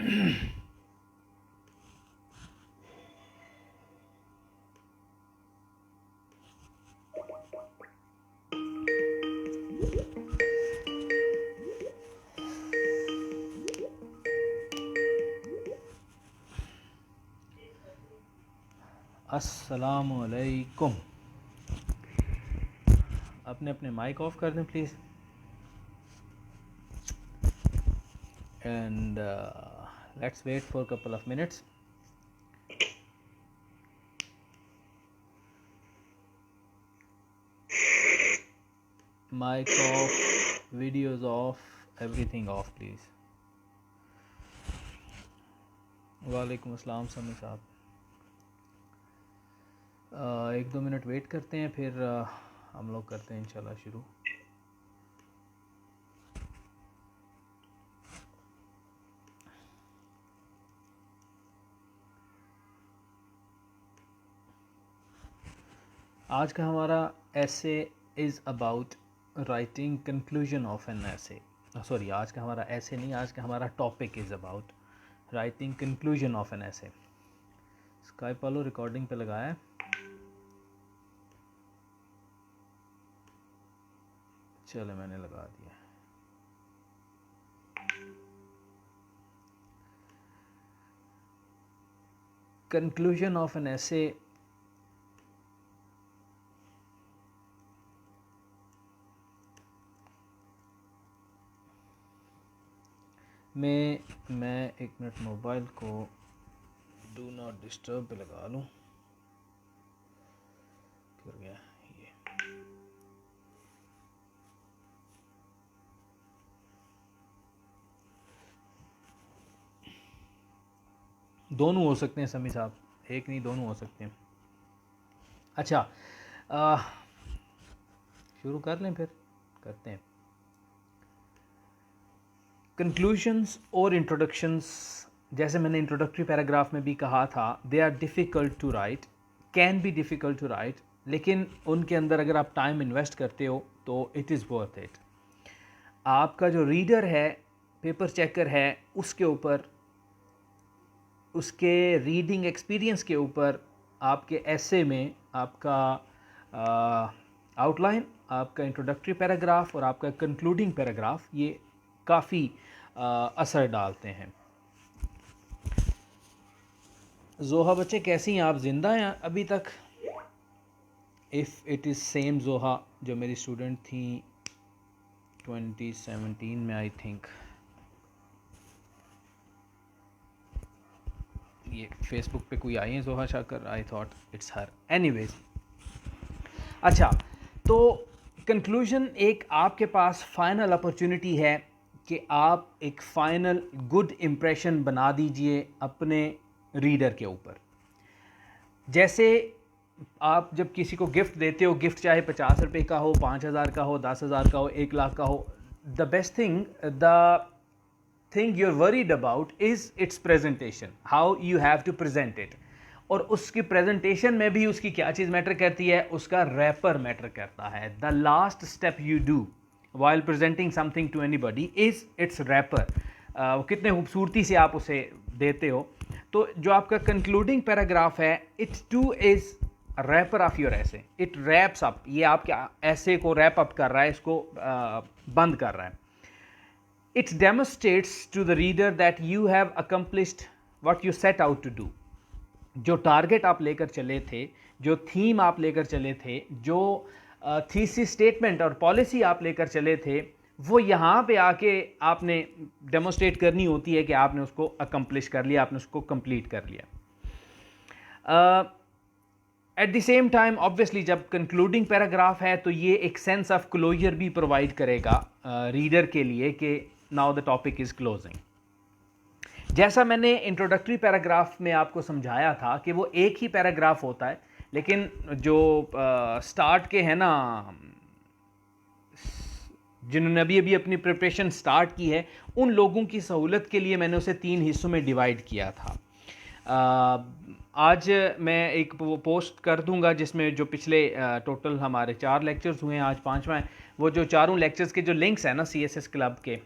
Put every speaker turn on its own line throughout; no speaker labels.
अस्सलामुअलैकुम। अपने अपने माइक ऑफ कर दें please, and let's wait for couple of minutes. Mic off, videos off, everything off please. वालेकुम अस्सलाम समी साहब। 1-2 मिनट वेट करते हैं, फिर हम लोग करते हैं इंशाल्लाह शुरू। आज का हमारा essay is about writing conclusion of an essay. Sorry, आज का हमारा ऐसे नहीं, आज का हमारा topic is about writing conclusion of an essay. Skype वालों रिकॉर्डिंग पे लगाया है। चलो मैंने लगा दिया। कंक्लूजन ऑफ एन ऐसे मैं 1 मिनट मोबाइल को डू नॉट डिस्टर्ब पे लगा लूँ। कर गया ये। दोनों हो सकते हैं समी साहब, एक नहीं दोनों हो सकते हैं। अच्छा, शुरू कर लें, फिर करते हैं। कंक्लूजन्स और इंट्रोडक्शंस, जैसे मैंने इंट्रोडक्टरी पैराग्राफ में भी कहा था, they are difficult to write, can be difficult to write, लेकिन उनके अंदर अगर आप टाइम इन्वेस्ट करते हो तो इट इज़ वर्थ इट। आपका जो रीडर है, पेपर चेकर है, उसके ऊपर, उसके रीडिंग एक्सपीरियंस के ऊपर आपके ऐसे में आपका आउटलाइन, आपका इंट्रोडक्टरी पैराग्राफ और आपका कंक्लूडिंग पैराग्राफ, ये काफ़ी असर डालते हैं। जोहा बच्चे कैसी हैं आप? ज़िंदा हैं अभी तक? इफ़ इट इज़ सेम जोहा जो मेरी स्टूडेंट थी 2017 में, आई थिंक। ये फेसबुक पे कोई आई है Zoha Shakir, I thought it's her. Anyways, अच्छा, तो कंक्लूजन एक आपके पास फाइनल अपॉर्चुनिटी है कि आप एक फाइनल गुड इम्प्रेशन बना दीजिए अपने रीडर के ऊपर। जैसे आप जब किसी को गिफ्ट देते हो, गिफ्ट चाहे 50 रुपये का हो, 5,000 का हो, 10,000 का हो, 1 लाख का हो, the best thing, the thing you are worried about is its presentation, how you have to present it. और उसकी प्रेजेंटेशन में भी उसकी क्या चीज़ मैटर करती है? उसका रैपर मैटर करता है। The last step you do while presenting something to anybody is its wrapper। कितने खूबसूरती से आप उसे देते हो। तो जो आपका कंक्लूडिंग पैराग्राफ है, it too is wrapper of your essay, it wraps up, ये आपके ऐसे को रैप अप कर रहा है, इसको बंद कर रहा है। It demonstrates to the reader that you have accomplished what you set out to do. जो टारगेट आप लेकर चले थे, जो थीम आप लेकर चले थे, जो थीसिस स्टेटमेंट और पॉलिसी आप लेकर चले थे, वो यहाँ पे आके आपने डेमोस्ट्रेट करनी होती है कि आपने उसको अकम्प्लिश कर लिया, आपने उसको कंप्लीट कर लिया। At the same time obviously जब कंक्लूडिंग पैराग्राफ है तो ये एक सेंस ऑफ क्लोजर भी प्रोवाइड करेगा रीडर के लिए कि now the topic is closing. जैसा मैंने इंट्रोडक्टरी पैराग्राफ में आपको समझाया था कि वो एक ही पैराग्राफ होता है, लेकिन जो स्टार्ट के हैं ना, जिन्होंने अभी अपनी प्रिपरेशन स्टार्ट की है, उन लोगों की सहूलत के लिए मैंने उसे 3 हिस्सों में डिवाइड किया था। आज मैं एक पोस्ट कर दूंगा जिसमें जो पिछले टोटल हमारे 4 लेक्चर्स हुए हैं, आज 5वां है। वो जो चारों लेक्चर्स के जो लिंक्स हैं ना CSS क्लब के,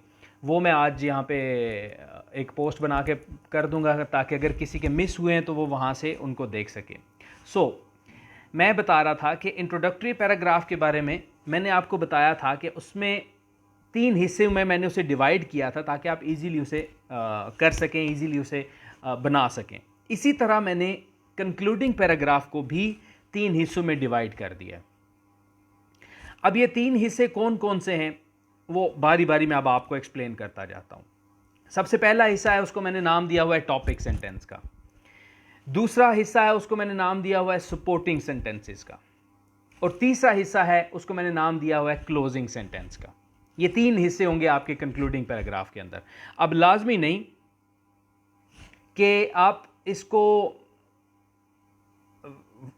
वो मैं आज यहाँ पे एक पोस्ट बना के कर दूंगा ताकि अगर किसी के मिस हुए हैं तो वो वहाँ से उनको देख सके। मैं बता रहा था कि इंट्रोडक्टरी पैराग्राफ के बारे में मैंने आपको बताया था कि उसमें 3 हिस्से में मैंने उसे डिवाइड किया था ताकि आप इजीली उसे कर सकें, इजीली उसे बना सकें। इसी तरह मैंने कंक्लूडिंग पैराग्राफ को भी 3 हिस्सों में डिवाइड कर दिया। अब ये 3 हिस्से कौन कौन से हैं वो बारी बारी में अब आपको एक्सप्लेन करता जाता हूँ। सबसे पहला हिस्सा है, उसको मैंने नाम दिया हुआ है टॉपिक सेंटेंस का। दूसरा हिस्सा है, उसको मैंने नाम दिया हुआ है सपोर्टिंग सेंटेंसेस का। और तीसरा हिस्सा है, उसको मैंने नाम दिया हुआ है क्लोजिंग सेंटेंस का। ये 3 हिस्से होंगे आपके कंक्लूडिंग पैराग्राफ के अंदर। अब लाजमी नहीं कि आप इसको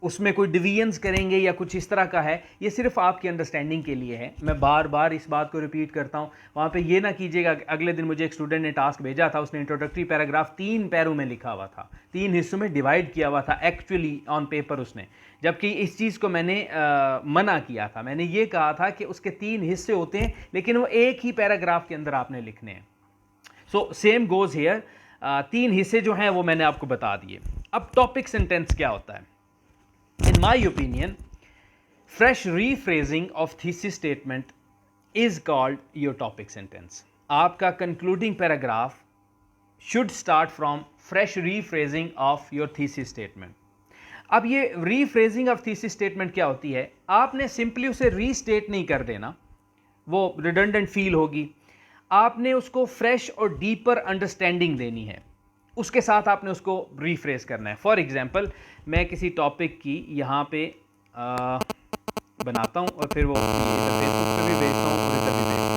उसमें कोई डिवीजन्स करेंगे या कुछ इस तरह का है, ये सिर्फ आपकी अंडरस्टैंडिंग के लिए है। मैं बार बार इस बात को रिपीट करता हूँ। वहाँ पे ये ना कीजिएगा। अगले दिन मुझे एक स्टूडेंट ने टास्क भेजा था, उसने इंट्रोडक्टरी पैराग्राफ 3 पैरों में लिखा हुआ था, 3 हिस्सों में डिवाइड किया हुआ था एक्चुअली ऑन पेपर उसने, जबकि इस चीज़ को मैंने मना किया था। मैंने ये कहा था कि उसके 3 हिस्से होते हैं लेकिन वो एक ही पैराग्राफ के अंदर आपने लिखने हैं। So same goes hair. 3 हिस्से जो हैं वो मैंने आपको बता दिए। अब टॉपिक सेंटेंस क्या होता है? In my opinion, fresh rephrasing of thesis statement is called your topic sentence. आपका concluding paragraph should start from fresh rephrasing of your thesis statement. अब ये rephrasing of thesis statement क्या होती है? आपने simply उसे restate नहीं कर देना, वो redundant feel होगी। आपने उसको fresh और deeper understanding देनी है, उसके साथ आपने उसको रीफ्रेज करना है। फॉर एग्जाम्पल, मैं किसी टॉपिक की यहाँ पे बनाता हूँ और फिर वो इधर फेसबुक पे भी भेजता हूँ और इधर भी भेजता हूँ।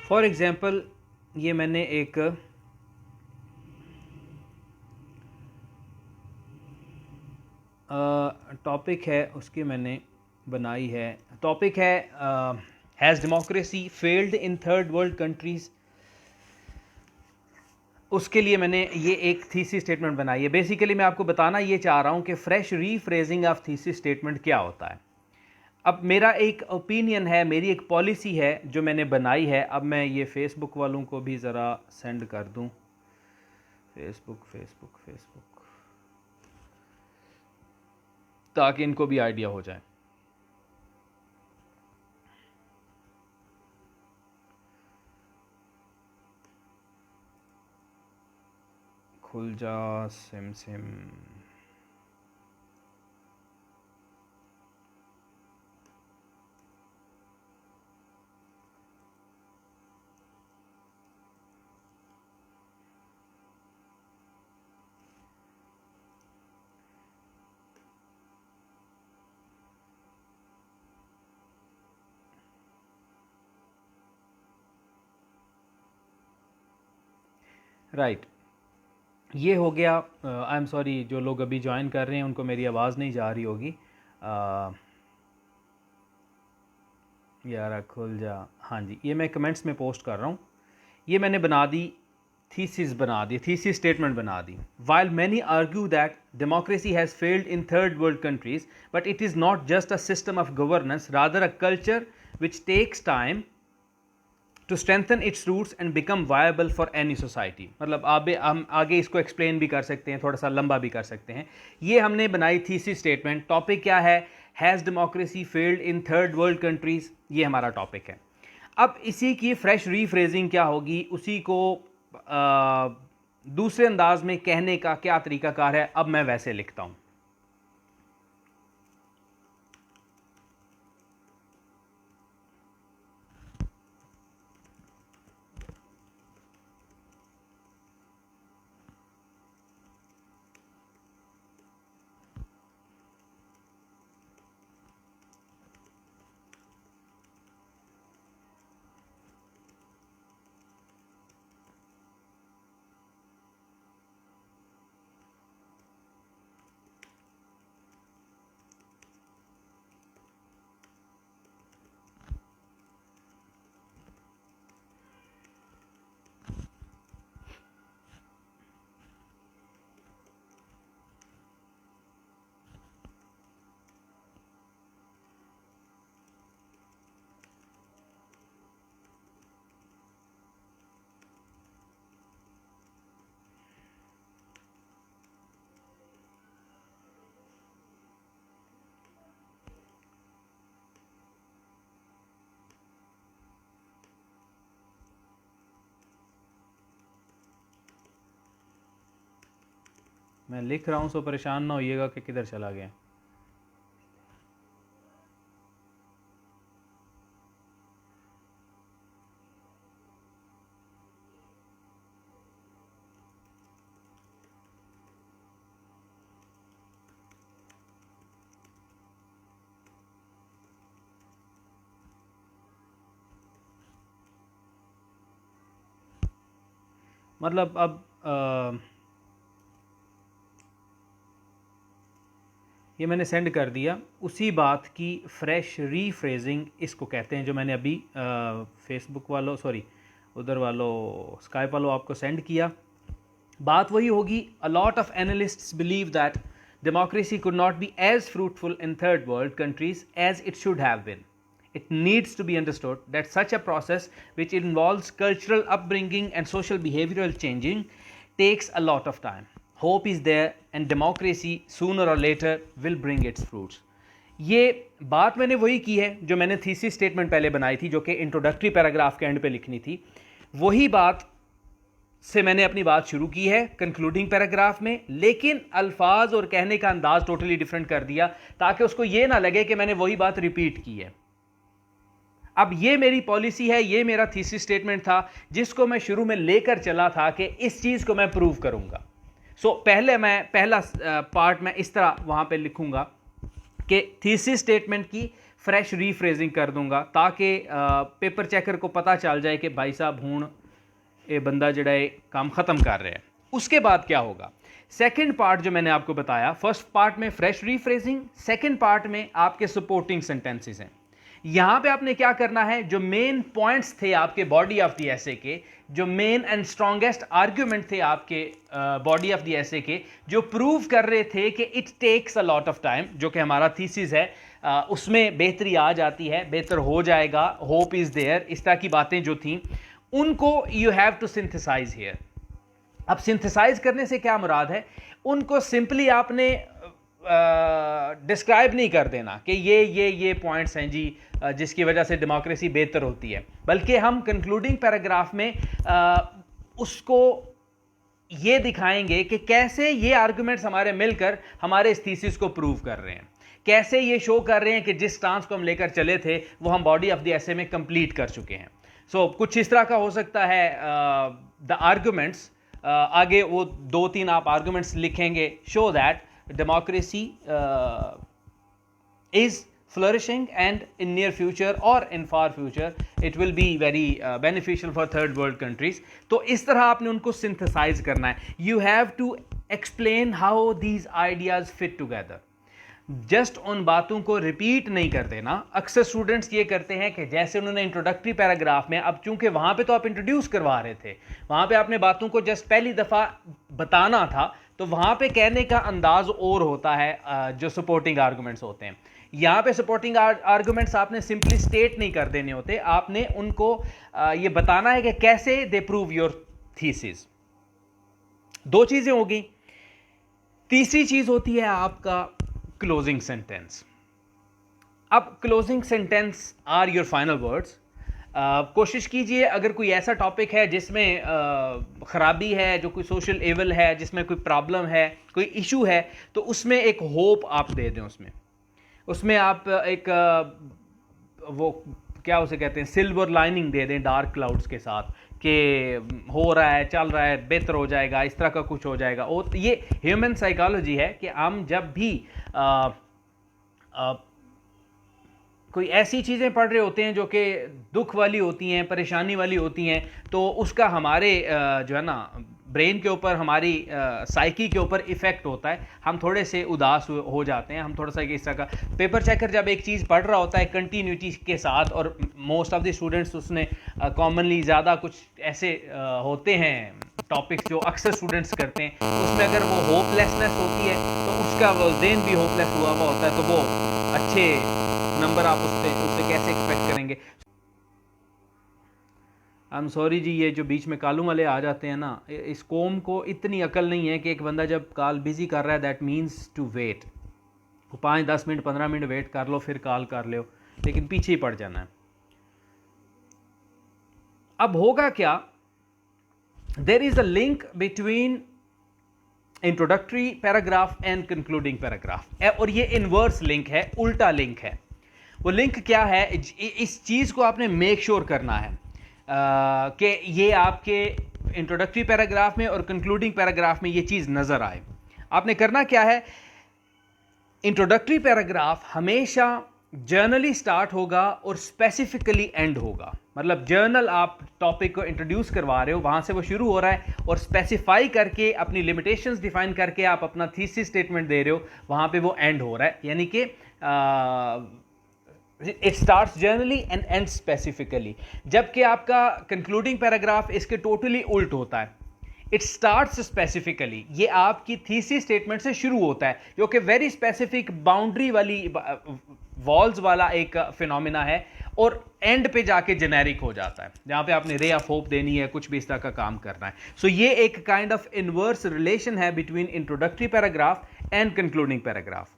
फॉर एग्जाम्पल, ये मैंने एक टॉपिक है, उसकी मैंने बनाई है। टॉपिक है has democracy failed in third world countries. उसके लिए मैंने ये एक थीसिस स्टेटमेंट बनाई है। बेसिकली मैं आपको बताना ये चाह रहा हूँ कि fresh rephrasing of thesis statement क्या होता है। अब मेरा एक ओपिनियन है, मेरी एक पॉलिसी है जो मैंने बनाई है। अब मैं ये फेसबुक वालों को भी ज़रा सेंड कर दूँ। फेसबुक ताकि इनको भी आइडिया हो जाए। खुल जा सिम राइट। ये हो गया। आई एम सॉरी, जो लोग अभी ज्वाइन कर रहे हैं उनको मेरी आवाज़ नहीं जा रही होगी। यार खुल जा। हाँ जी, ये मैं कमेंट्स में पोस्ट कर रहा हूँ। ये मैंने बना दी, थीसिस स्टेटमेंट बना दी। While many argue that democracy has failed in third world countries, but it is not just a system of governance, rather a culture which takes time to strengthen its roots and become viable for any society। मतलब हम आगे इसको explain भी कर सकते हैं, थोड़ा सा लंबा भी कर सकते हैं। ये हमने बनाई थीसिस स्टेटमेंट। टॉपिक क्या है? Has democracy failed in third world countries. ये हमारा टॉपिक है। अब इसी की फ्रेश रीफ्रेजिंग क्या होगी, उसी को दूसरे अंदाज में कहने का क्या तरीकाकार है, अब मैं वैसे लिखता हूं। मैं लिख रहा हूं, सो परेशान ना होइएगा कि किधर चला गया। मतलब अब ये मैंने सेंड कर दिया, उसी बात की फ्रेश रीफ्रेजिंग इसको कहते हैं, जो मैंने अभी फेसबुक वालों, सॉरी उधर वालों स्काइप वालों आपको सेंड किया। बात वही होगी, अ lot of analysts believe that democracy could not be as fruitful in third world countries as it should have been. It needs to be understood that such a process, which involves cultural upbringing and social behavioral changing, takes a lot of time. Hope is there and democracy sooner or later will bring its fruits. ये बात मैंने वही की है जो मैंने thesis statement पहले बनाई थी, जो कि इंट्रोडक्टरी पैराग्राफ के एंड पे लिखनी थी। वही बात से मैंने अपनी बात शुरू की है कंक्लूडिंग पैराग्राफ में, लेकिन अल्फाज और कहने का अंदाज टोटली डिफरेंट कर दिया ताकि उसको यह ना लगे कि मैंने वही बात रिपीट की है। अब ये मेरी पॉलिसी है, ये मेरा थीसिस स्टेटमेंट था जिसको मैं शुरू में लेकर चला था कि इस चीज को मैं प्रूव करूंगा। पहला पार्ट मैं इस तरह वहां पे लिखूंगा कि थीसिस स्टेटमेंट की फ्रेश रीफ्रेजिंग कर दूंगा ताकि पेपर चेकर को पता चल जाए कि भाई साहब हूं ये बंदा जड़ा है काम ख़त्म कर रहा है। उसके बाद क्या होगा, सेकंड पार्ट जो मैंने आपको बताया, फर्स्ट पार्ट में फ्रेश रीफ्रेजिंग, सेकंड पार्ट में आपके सपोर्टिंग सेंटेंसेस हैं। यहां पे आपने क्या करना है, जो मेन पॉइंट्स थे आपके बॉडी ऑफ द एसे के, जो मेन एंड स्ट्रॉन्गेस्ट आर्ग्यूमेंट थे आपके बॉडी ऑफ द एसे के, जो प्रूव कर रहे थे कि it takes a lot of time, जो कि हमारा थीसिस है, उसमें बेहतरी आ जाती है, बेहतर हो जाएगा, होप इज देयर, इस तरह की बातें जो थी उनको you have to synthesize here. अब सिंथेसाइज करने से क्या मुराद है, उनको सिंपली आपने डिस्क्राइब नहीं कर देना कि ये पॉइंट्स हैं जी जिसकी वजह से डेमोक्रेसी बेहतर होती है, बल्कि हम कंक्लूडिंग पैराग्राफ में उसको ये दिखाएंगे कि कैसे ये आर्गुमेंट्स हमारे मिलकर हमारे इस थीसिस को प्रूव कर रहे हैं, कैसे ये शो कर रहे हैं कि जिस स्टांस को हम लेकर चले थे वो हम बॉडी ऑफ द एसे में कंप्लीट कर चुके हैं। कुछ इस तरह का हो सकता है द आर्गुमेंट्स, आगे वो 2-3 आप आर्गुमेंट्स लिखेंगे, show that democracy is flourishing and in near future or in far future it will be very beneficial for third world countries. तो इस तरह आपने उनको synthesize करना है। You have to explain how these ideas fit together. Just उन बातों को रिपीट नहीं कर देना। अक्सर स्टूडेंट्स ये करते हैं कि जैसे उन्होंने इंट्रोडक्टरी पैराग्राफ में, अब चूंकि वहां पे तो आप इंट्रोड्यूस करवा रहे थे, वहां पे आपने बातों को जस्ट पहली दफा बताना था, तो वहां पे कहने का अंदाज और होता है जो सपोर्टिंग आर्गुमेंट्स होते हैं। यहाँ पे सपोर्टिंग आर्गुमेंट्स आपने सिंपली स्टेट नहीं कर देने होते, आपने उनको ये बताना है कि कैसे दे प्रूव योर थीसिस। 2 चीजें हो गई। तीसरी चीज होती है आपका क्लोजिंग सेंटेंस। अब closing sentence are your final words कोशिश कीजिए अगर कोई ऐसा टॉपिक है जिसमें ख़राबी है, जो कोई सोशल एवल है, जिसमें कोई प्रॉब्लम है, कोई इशू है, तो उसमें एक होप आप दे दें। उसमें आप एक वो क्या उसे कहते हैं, सिल्वर लाइनिंग दे दें डार्क क्लाउड्स के साथ, कि हो रहा है, चल रहा है, बेहतर हो जाएगा, इस तरह का कुछ हो जाएगा। और ये ह्यूमन साइकोलॉजी है कि हम जब भी कोई ऐसी चीज़ें पढ़ रहे होते हैं जो कि दुख वाली होती हैं, परेशानी वाली होती हैं, तो उसका हमारे जो है ना ब्रेन के ऊपर, हमारी साइकी के ऊपर इफ़ेक्ट होता है। हम थोड़े से उदास हो जाते हैं, हम थोड़ा सा इस तरह का। पेपर चेकर जब एक चीज़ पढ़ रहा होता है कंटिन्यूटी के साथ, और मोस्ट ऑफ द स्टूडेंट्स उसने कॉमनली ज़्यादा कुछ ऐसे होते हैं टॉपिक्स जो अक्सर स्टूडेंट्स करते हैं, उसमें अगर वो होपलेसनेस होती है तो उसका वो ज़हन भी होपलेस हुआ होता है, तो वो अच्छे नंबर आप उससे कैसे एक्सपेक्ट करेंगे। आई एम सॉरी जी, ये जो बीच में कालू वाले आ जाते हैं ना, इस कौम को इतनी अकल नहीं है कि एक बंदा जब कॉल बिजी कर रहा है that means to wait, 5-10 minute 15 minute wait कर लो फिर कॉल कर लो, लेकिन पीछे ही पड़ जाना है। अब होगा क्या, there is a link between introductory paragraph and concluding paragraph, और ये इनवर्स लिंक है, उल्टा लिंक है। वो लिंक क्या है, इस चीज़ को आपने मेक श्योर करना है कि ये आपके इंट्रोडक्टरी पैराग्राफ में और कंक्लूडिंग पैराग्राफ में ये चीज़ नज़र आए। आपने करना क्या है, इंट्रोडक्टरी पैराग्राफ हमेशा जर्नली स्टार्ट होगा और स्पेसिफिकली एंड होगा। मतलब जर्नल आप टॉपिक को इंट्रोड्यूस करवा रहे हो, वहाँ से वो शुरू हो रहा है, और स्पेसिफाई करके अपनी लिमिटेशंस डिफाइन करके आप अपना थीसिस स्टेटमेंट दे रहे हो, वहाँ पे वो एंड हो रहा है। यानी कि it starts generally and and specifically. जबकि आपका कंक्लूडिंग पैराग्राफ इसके टोटली उल्ट होता है, इट स्टार्ट्स स्पेसिफिकली। ये आपकी थीसिस स्टेटमेंट से शुरू होता है, जो कि वेरी स्पेसिफिक बाउंड्री वाली वॉल्स वाला एक फिनोमिना है, और एंड पे जाके जेनेरिक हो जाता है, जहाँ पे आपने रे ऑफ होप देनी है, कुछ भी इस तरह का काम करना है। सो ये एक काइंड ऑफ इनवर्स रिलेशन है between introductory paragraph and concluding paragraph.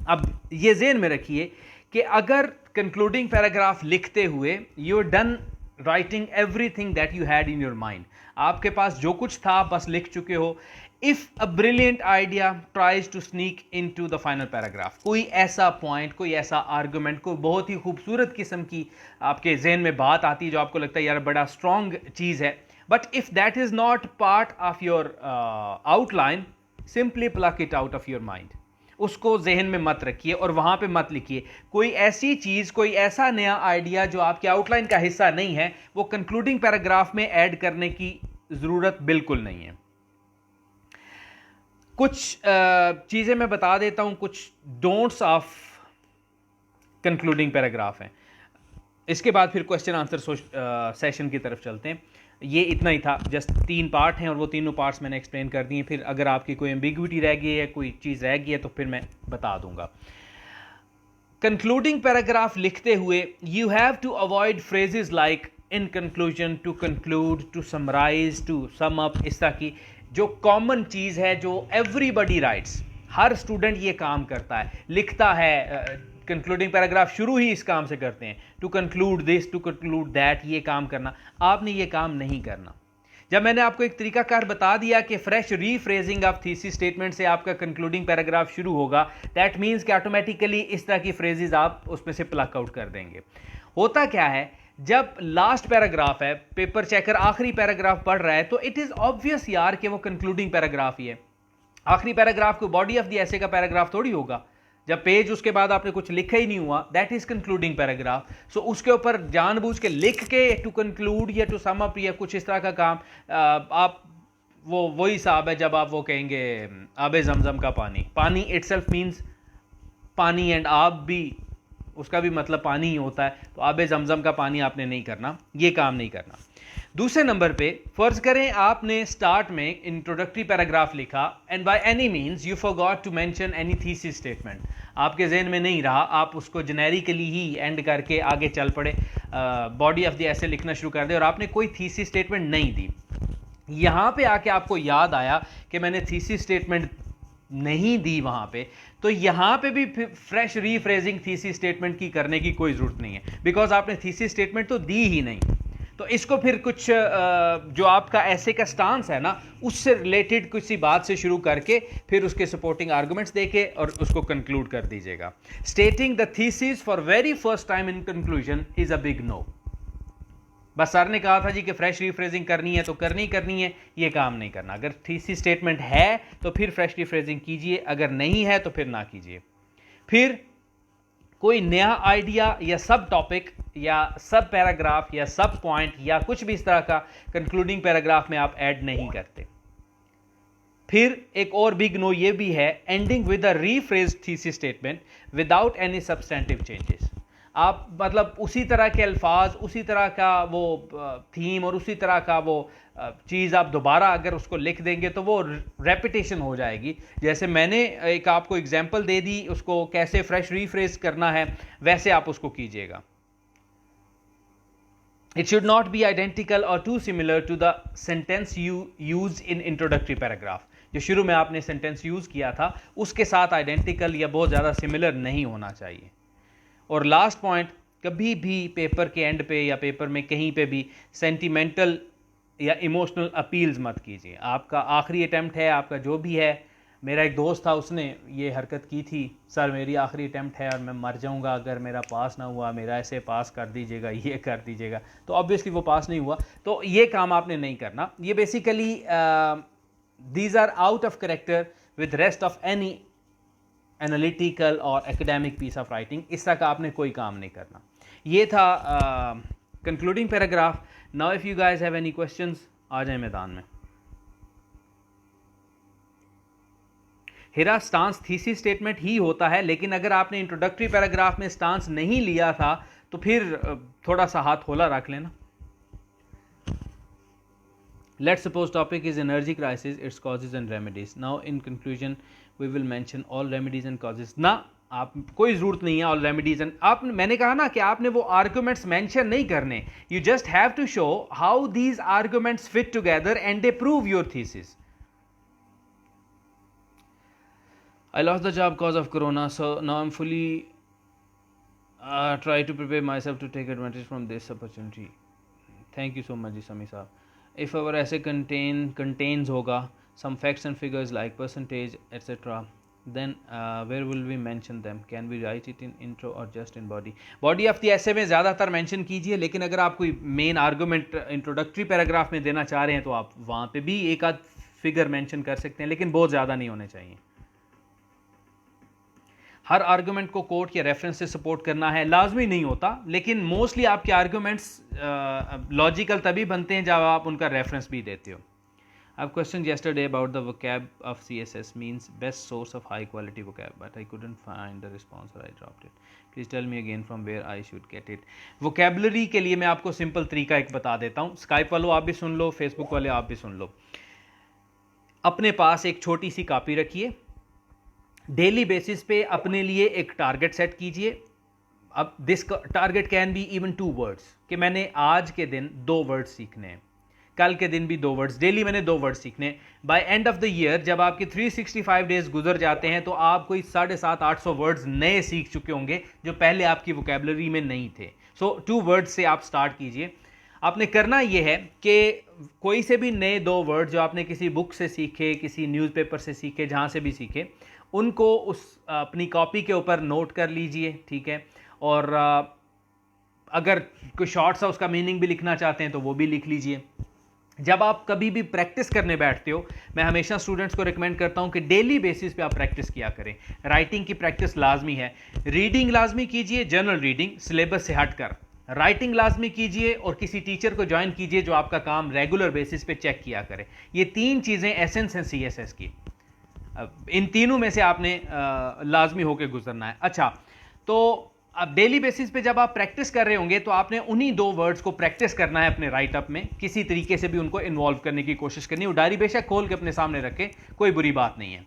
अब ये ज़हन में रखिए कि अगर कंक्लूडिंग पैराग्राफ लिखते हुए you done writing everything that you had in your mind, आपके पास जो कुछ था बस लिख चुके हो। If a brilliant idea tries to sneak in to the final paragraph, कोई ऐसा पॉइंट, कोई ऐसा आर्गूमेंट, कोई बहुत ही खूबसूरत किस्म की आपके जहन में बात आती है जो आपको लगता है यार बड़ा स्ट्रॉन्ग चीज़ है, but if that is not part of your outline, simply plug it out of your mind. उसको जहन में मत रखिए और वहाँ पे मत लिखिए। कोई ऐसी चीज़, कोई ऐसा नया आइडिया जो आपके आउटलाइन का हिस्सा नहीं है, वो कंक्लूडिंग पैराग्राफ में ऐड करने की ज़रूरत बिल्कुल नहीं है। कुछ चीज़ें मैं बता देता हूँ, कुछ डोंट्स ऑफ कंक्लूडिंग पैराग्राफ हैं। इसके बाद फिर क्वेश्चन आंसर सेशन की तरफ चलते हैं। ये इतना ही था, जस्ट 3 पार्ट हैं और वो तीनों पार्ट्स मैंने एक्सप्लेन कर दिए। फिर अगर आपकी कोई एम्बिग्विटी रह गई है, कोई चीज़ रह गई है, तो फिर मैं बता दूंगा। कंक्लूडिंग पैराग्राफ लिखते हुए you have to avoid phrases like in conclusion, to conclude, to summarize, to sum up. इस तरह की जो कॉमन चीज़ है, जो एवरीबडी राइट्स, हर स्टूडेंट ये काम करता है, लिखता है। कंक्लूडिंग पैराग्राफ शुरू ही इस काम से करते हैं, to conclude this, to conclude that, ये काम करना। आपने ये काम नहीं करना। जब मैंने आपको एक तरीकाकार बता दिया कि fresh rephrasing of thesis statement से आपका कंक्लूडिंग पैराग्राफ शुरू होगा, दैट मीन्स कि ऑटोमेटिकली इस तरह की फ्रेजेस आप उसमें से प्लक आउट कर देंगे। होता क्या है, जब लास्ट पैराग्राफ है, पेपर चेकर आखिरी पैराग्राफ पढ़ रहा है, तो इट इज़ ऑब्वियस यार कि वो कंक्लूडिंग पैराग्राफ ही है। आखिरी पैराग्राफ को बॉडी ऑफ द ऐसे का पैराग्राफ थोड़ी होगा। जब पेज उसके बाद आपने कुछ लिखा ही नहीं हुआ, दैट इज कंक्लूडिंग पैराग्राफ। सो उसके ऊपर जानबूझ के लिख के टू कंक्लूड या टू सम अप या कुछ इस तरह का काम, आप वो वही हिसाब है जब आप वो कहेंगे आबे जमजम का पानी। पानी इटसेल्फ मीन्स पानी, एंड आब भी, उसका भी मतलब पानी ही होता है। तो आबे जमजम का पानी आपने नहीं करना, ये काम नहीं करना। दूसरे नंबर पे फर्ज करें आपने स्टार्ट में इंट्रोडक्टरी पैराग्राफ लिखा and by any means you forgot to mention any thesis statement, आपके जहन में नहीं रहा, आप उसको जेनेरिकली ही एंड करके आगे चल पड़े, बॉडी ऑफ द ऐसे लिखना शुरू कर दे और आपने कोई थीसिस स्टेटमेंट नहीं दी। यहाँ पे आके आपको याद आया कि मैंने थीसिस स्टेटमेंट नहीं दी वहां पे, तो यहां पे भी फ्रेश रीफ्रेजिंग थीसिस स्टेटमेंट की करने की कोई जरूरत नहीं है, बिकॉज आपने थीसिस स्टेटमेंट तो दी ही नहीं। तो इसको फिर कुछ जो आपका ऐसे का स्टांस है ना, उससे रिलेटेड किसी बात से शुरू करके फिर उसके सपोर्टिंग आर्गुमेंट्स देके और उसको कंक्लूड कर दीजिएगा। Stating the thesis for very first time in conclusion is a big no. बस सर ने कहा था जी कि फ्रेश रीफ्रेजिंग करनी है तो करनी है, ये काम नहीं करना। अगर थीसिस स्टेटमेंट है तो फिर फ्रेश रीफ्रेजिंग कीजिए, अगर नहीं है तो फिर ना कीजिए। फिर कोई नया आइडिया या सब टॉपिक या सब पैराग्राफ या सब पॉइंट या कुछ भी इस तरह का कंक्लूडिंग पैराग्राफ में आप ऐड नहीं करते। फिर एक और बिग नो ये भी है, ending with a rephrased thesis statement without any substantive changes. आप मतलब उसी तरह के अल्फाज, उसी तरह का वो थीम और उसी तरह का वो चीज़ आप दोबारा अगर उसको लिख देंगे तो वो रेपिटेशन हो जाएगी। जैसे मैंने एक आपको एग्जांपल दे दी, उसको कैसे फ्रेश रीफ्रेज करना है वैसे आप उसको कीजिएगा। It should not be identical or too similar to the sentence you used in introductory paragraph। जो शुरू में आपने सेंटेंस यूज किया था उसके साथ आइडेंटिकल या बहुत ज़्यादा सिमिलर नहीं होना चाहिए। और लास्ट पॉइंट, कभी भी पेपर के एंड पे या पेपर में कहीं पे भी सेंटिमेंटल या इमोशनल अपील्स मत कीजिए। आपका आखिरी अटैम्प्ट है, आपका जो भी है। मेरा एक दोस्त था, उसने ये हरकत की थी, सर मेरी आखिरी अटैम्प्ट है और मैं मर जाऊंगा अगर मेरा पास ना हुआ, मेरा ऐसे पास कर दीजिएगा, ये कर दीजिएगा। तो ऑब्वियसली वो पास नहीं हुआ, तो ये काम आपने नहीं करना। ये basically these are out of character with rest of any analytical और एकेडमिक पीस ऑफ राइटिंग। इस तरह का आपने कोई काम नहीं करना। ये था concluding paragraph. Now if you guys have any questions, आ जाए मैदान में। हेरा स्टांस थीसिस स्टेटमेंट ही होता है, लेकिन अगर आपने इंट्रोडक्टरी पैराग्राफ में स्टांस नहीं लिया था तो फिर थोड़ा सा हाथ होला रख लेना। Let's suppose topic is energy crisis, its causes and remedies. Now in conclusion we will mention all remedies and causes। ना आप कोई जरूरत नहीं है all remedies and आप, मैंने कहा ना कि आपने वो arguments mention नहीं करने। You just have to show how these arguments fit together and they prove your thesis। I lost the job cause of corona, so now I'm fully try to prepare myself to take advantage from this opportunity। Thank you so much जी समी साहब। If our essay contains होगा some facts and figures like percentage etc, then where will we mention them? Can we write it in intro or just in body? Body of the essay में ज़्यादातर mention कीजिए, लेकिन अगर आप कोई main argument introductory paragraph में देना चाह रहे हैं तो आप वहाँ पे भी एक आध figure mention कर सकते हैं, लेकिन बहुत ज़्यादा नहीं होने चाहिए। हर आर्गुमेंट को कोट या रेफरेंस से सपोर्ट करना है लाजमी नहीं होता, लेकिन मोस्टली आपके आर्गुमेंट्स लॉजिकल तभी बनते हैं जब आप उनका रेफरेंस भी देते हो। I've questioned yesterday about the vocab of CSS means best source of high quality vocab, but I couldn't find the response or I dropped it. Please tell me again from where I should get it। Vocabulary के लिए मैं आपको simple तरीका एक बता देता हूँ। Skype वालों आप भी सुन लो, फेसबुक वाले आप भी सुन लो। अपने पास एक छोटी सी कॉपी रखिए, डेली बेसिस पे अपने लिए एक टारगेट सेट कीजिए। अब this target can be even 2 words, कि मैंने आज के दिन 2 वर्ड्स सीखने हैं, कल के दिन भी 2 वर्ड्स, डेली मैंने 2 वर्ड्स सीखने। By end of the year जब आपके 365 डेज गुजर जाते हैं तो आप कोई 750-800 वर्ड्स नए सीख चुके होंगे जो पहले आपकी वोकेबलरी में नहीं थे। सो 2 वर्ड्स से आप स्टार्ट कीजिए। आपने करना यह है कि कोई से भी नए 2 वर्ड जो आपने किसी बुक से सीखे, किसी न्यूज़पेपर से सीखे, जहाँ से भी सीखे, उनको उस अपनी कॉपी के ऊपर नोट कर लीजिए, ठीक है। और अगर कोई शॉर्ट सा उसका मीनिंग भी लिखना चाहते हैं तो वो भी लिख लीजिए। जब आप कभी भी प्रैक्टिस करने बैठते हो, मैं हमेशा स्टूडेंट्स को रिकमेंड करता हूं कि डेली बेसिस पे आप प्रैक्टिस किया करें। राइटिंग की प्रैक्टिस लाजमी है, रीडिंग लाजमी कीजिए, जनरल रीडिंग सिलेबस से हटकर, राइटिंग लाजमी कीजिए और किसी टीचर को ज्वाइन कीजिए जो आपका काम रेगुलर बेसिस पे चेक किया करे। ये 3 चीज़ें एसेंस हैं CSS की। इन तीनों में से आपने लाजमी होकर गुजरना है। अच्छा, तो अब डेली बेसिस पे जब आप प्रैक्टिस कर रहे होंगे तो आपने उन्हीं 2 वर्ड्स को प्रैक्टिस करना है अपने राइटअप में, किसी तरीके से भी उनको इन्वॉल्व करने की कोशिश करनी है। डायरी बेशक खोल के अपने सामने रखें, कोई बुरी बात नहीं है।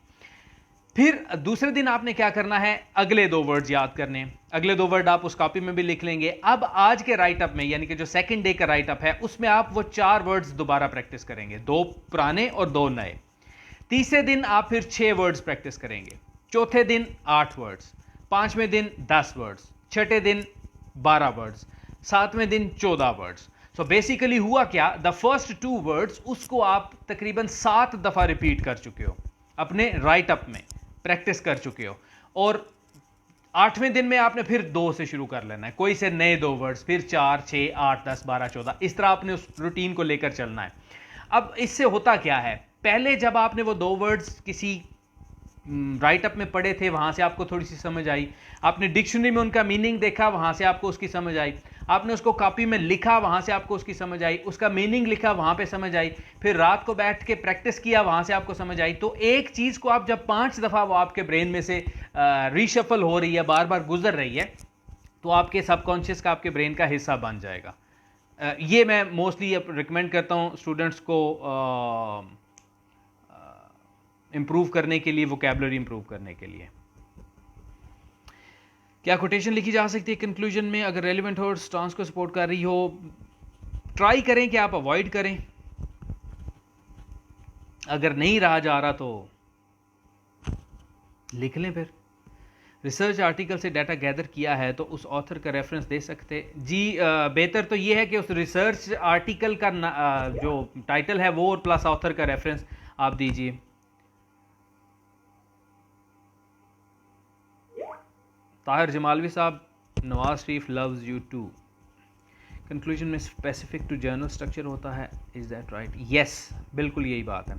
फिर दूसरे दिन आपने क्या करना है, अगले 2 वर्ड्स याद करने। अगले 2 वर्ड आप उस कॉपी में भी लिख लेंगे। अब आज के राइटअप में, यानी कि जो सेकंड डे का राइटअप है, उसमें आप वो 4 वर्ड्स दोबारा प्रैक्टिस करेंगे, 2 पुराने और 2 नए। तीसरे दिन आप फिर 6 वर्ड्स प्रैक्टिस करेंगे, चौथे दिन 8 वर्ड्स, पांचवें दिन 10 वर्ड्स, छठे दिन 12 वर्ड्स, सातवें दिन 14 वर्ड्स। सो बेसिकली हुआ क्या, द फर्स्ट 2 वर्ड्स उसको आप तकरीबन 7 दफा रिपीट कर चुके हो, अपने राइट अप में प्रैक्टिस कर चुके हो। और 8वें दिन में आपने फिर 2 से शुरू कर लेना है, कोई से नए 2 वर्ड्स, फिर 4, 6, 8, 10, 12, 14, इस तरह आपने उस रूटीन को लेकर चलना है। अब इससे होता क्या है, पहले जब आपने वो 2 वर्ड्स किसी राइट अप में पढ़े थे, वहां से आपको थोड़ी सी समझ आई, आपने डिक्शनरी में उनका मीनिंग देखा, वहां से आपको उसकी समझ आई, आपने उसको कॉपी में लिखा, वहां से आपको उसकी समझ आई, उसका मीनिंग लिखा, वहां पे समझ आई, फिर रात को बैठ के प्रैक्टिस किया, वहां से आपको समझ आई। तो एक चीज को आप जब 5 दफा वो आपके ब्रेन में से रीशफल हो रही है, बार बार गुजर रही है, तो आपके सबकॉन्शियस का आपके ब्रेन का हिस्सा बन जाएगा। ये मैं मोस्टली रिकमेंड करता हूँ स्टूडेंट्स को इम्प्रूव करने के लिए, वोकैबुलरी इम्प्रूव करने के लिए। क्या कोटेशन लिखी जा सकती है कंक्लूजन में, अगर रेलिवेंट हो, स्टांस को सपोर्ट कर रही हो? ट्राई करें कि आप अवॉइड करें, अगर नहीं रहा जा रहा तो लिख लें। फिर रिसर्च आर्टिकल से डाटा गैदर किया है तो उस ऑथर का रेफरेंस दे सकते जी। बेहतर तो ये है कि उस रिसर्च आर्टिकल का जो टाइटल है वो और प्लस ऑथर का रेफरेंस आप दीजिए। ताहिर जमालवी साहब, Nawaz Sharif loves you to, conclusion में स्पेसिफिक टू जर्नल स्ट्रक्चर होता है, इज दैट राइट? यस, बिल्कुल यही बात है।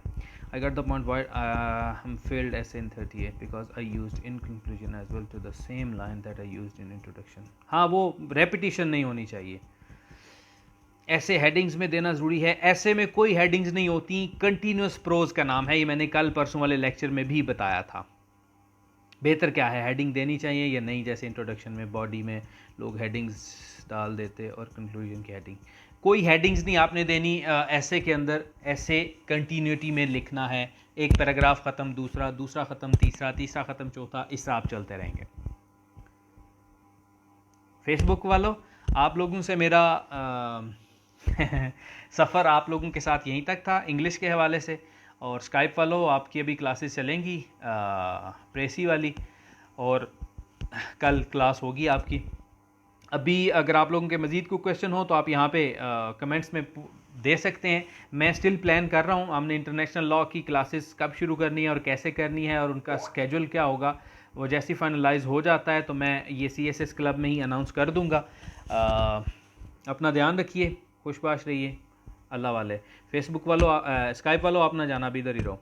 I got the point why I failed as in 38 because I used in conclusion as well to the same line that I used in introduction. हाँ, वो repetition नहीं होनी चाहिए। ऐसे हेडिंग्स में देना ज़रूरी है, ऐसे में कोई हेडिंग्स नहीं होती, कंटिन्यूस प्रोज का नाम है, ये मैंने कल परसों वाले लेक्चर में भी बताया था। बेहतर क्या है, हेडिंग देनी चाहिए या नहीं? जैसे इंट्रोडक्शन में बॉडी में लोग हेडिंग्स डाल देते और कंक्लूजन की हेडिंग, कोई हेडिंग्स नहीं आपने देनी। ऐसे के अंदर ऐसे कंटिन्यूटी में लिखना है, एक पैराग्राफ ख़त्म, दूसरा, दूसरा ख़त्म, तीसरा, तीसरा ख़त्म, चौथा, इस तरह आप चलते रहेंगे। फेसबुक वालों, आप लोगों से मेरा सफ़र आप लोगों के साथ यहीं तक था इंग्लिश के हवाले से। और स्काइप वालों, आपकी अभी क्लासेस चलेंगी प्रेसी वाली, और कल क्लास होगी आपकी। अभी अगर आप लोगों के मज़ीद कोई क्वेश्चन हो तो आप यहाँ पे कमेंट्स में दे सकते हैं। मैं स्टिल प्लान कर रहा हूँ, हमने इंटरनेशनल लॉ की क्लासेस कब शुरू करनी है और कैसे करनी है और उनका स्केड्यूल क्या होगा, वो जैसे फाइनलाइज हो जाता है तो मैं ये CSS क्लब में ही अनाउंस कर दूँगा। अपना ध्यान रखिए, खुशबाश रहिए, अल्लाह वाले। फेसबुक वालों, स्काइप वालों, आप ना जाना, भी इधर ही रहो।